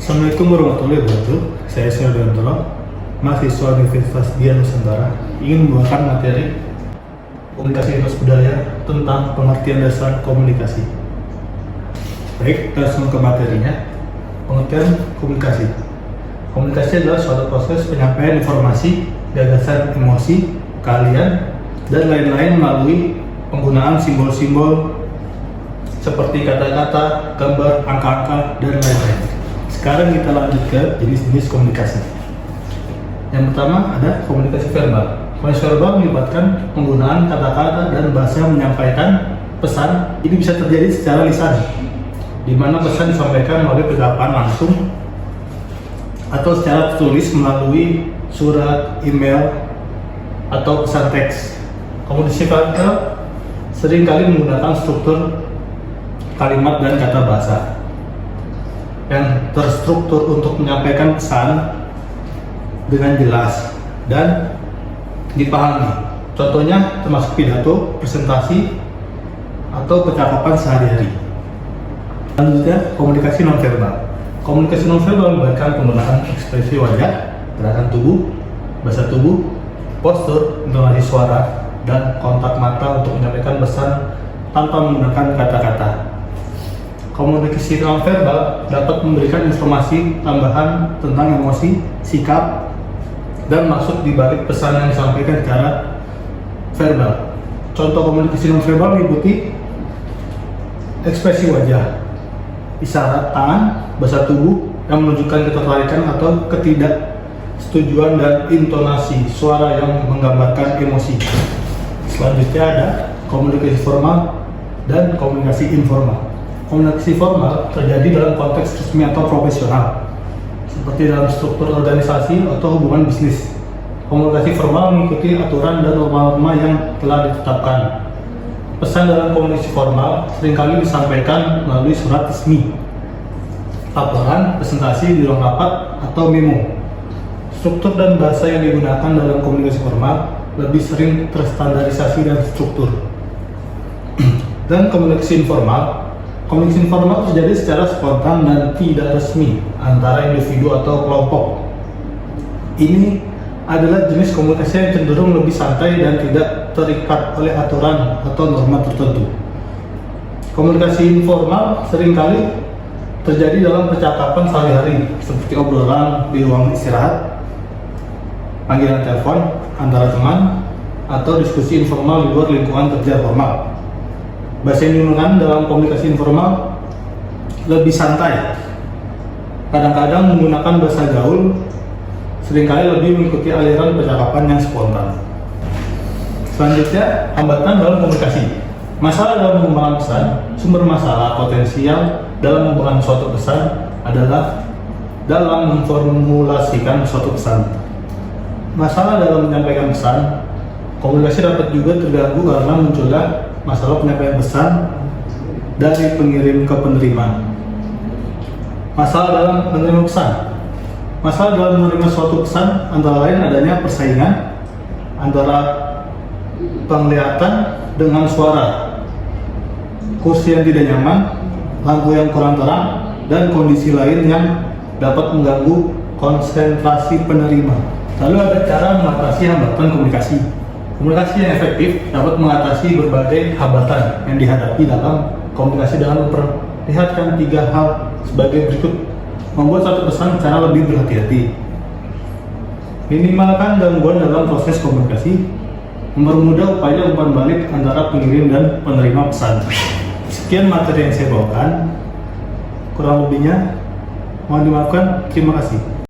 Assalamualaikum warahmatullahi wabarakatuh. Saya Syahdantoro, mahasiswa Universitas Dian Nusantara, ingin membawakan materi komunikasi lintas budaya tentang pengertian dasar komunikasi. Baik, kita langsung ke materinya. Pengertian komunikasi. Komunikasi adalah suatu proses penyampaian informasi, gagasan, emosi, keahlian, dan lain-lain melalui penggunaan simbol-simbol seperti kata-kata, gambar, angka-angka, dan lain-lain. Sekarang kita lanjut ke jenis-jenis komunikasi. Yang pertama ada komunikasi verbal. Komunikasi verbal melibatkan penggunaan kata-kata dan bahasa yang menyampaikan pesan. Ini bisa terjadi secara lisan, di mana pesan disampaikan melalui percakapan langsung atau secara tertulis melalui surat, email, atau pesan teks. Komunikasi verbal seringkali menggunakan struktur kalimat dan kata bahasa yang terstruktur untuk menyampaikan pesan dengan jelas dan dipahami. Contohnya termasuk pidato, presentasi, atau percakapan sehari-hari. Selanjutnya, komunikasi nonverbal. Komunikasi nonverbal melibatkan penggunaan ekspresi wajah, gerakan tubuh, bahasa tubuh, postur, intonasi suara, dan kontak mata untuk menyampaikan pesan tanpa menggunakan kata-kata. Komunikasi nonverbal dapat memberikan informasi tambahan tentang emosi, sikap, dan maksud di balik pesan yang disampaikan secara verbal. Contoh komunikasi nonverbal meliputi ekspresi wajah, isyarat tangan, bahasa tubuh yang menunjukkan ketertarikan atau ketidaksetujuan, dan intonasi suara yang menggambarkan emosi. Selanjutnya ada komunikasi formal dan komunikasi informal. Komunikasi formal terjadi dalam konteks resmi atau profesional, seperti dalam struktur organisasi atau hubungan bisnis. Komunikasi formal mengikuti aturan dan norma-norma yang telah ditetapkan. Pesan dalam komunikasi formal seringkali disampaikan melalui surat resmi, laporan, presentasi di ruang rapat, atau memo. Struktur dan bahasa yang digunakan dalam komunikasi formal lebih sering terstandarisasi dan struktur. Dan komunikasi informal. Komunikasi informal terjadi secara spontan dan tidak resmi antara individu atau kelompok. Ini adalah jenis komunikasi yang cenderung lebih santai dan tidak terikat oleh aturan atau norma tertentu. Komunikasi informal seringkali terjadi dalam percakapan sehari-hari, seperti obrolan di ruang istirahat, panggilan telepon antara teman, atau diskusi informal di luar lingkungan kerja formal. Bahasa yang digunakan dalam komunikasi informal lebih santai, kadang-kadang menggunakan bahasa gaul, seringkali lebih mengikuti aliran percakapan yang spontan. Selanjutnya, hambatan dalam komunikasi. Masalah dalam pengembangan pesan. Sumber masalah potensial dalam membangun suatu pesan adalah dalam memformulasikan suatu pesan. Masalah dalam menyampaikan pesan. Komunikasi dapat juga terganggu karena munculnya masalah penyampaian pesan dari pengirim ke penerima. Masalah dalam menerima pesan. Masalah dalam menerima suatu pesan antara lain adanya persaingan antara penglihatan dengan suara, kursi yang tidak nyaman, lampu yang kurang terang, dan kondisi lain yang dapat mengganggu konsentrasi penerima. Lalu ada cara mengatasi hambatan komunikasi. Komunikasi yang efektif dapat mengatasi berbagai hambatan yang dihadapi dalam komunikasi dengan memperlihatkan 3 hal sebagai berikut. Membuat satu pesan secara lebih berhati-hati, minimalkan gangguan dalam proses komunikasi, mempermudah upaya umpan balik antara pengirim dan penerima pesan. Sekian materi yang saya bawakan, kurang lebihnya mohon dimaafkan. Terima kasih.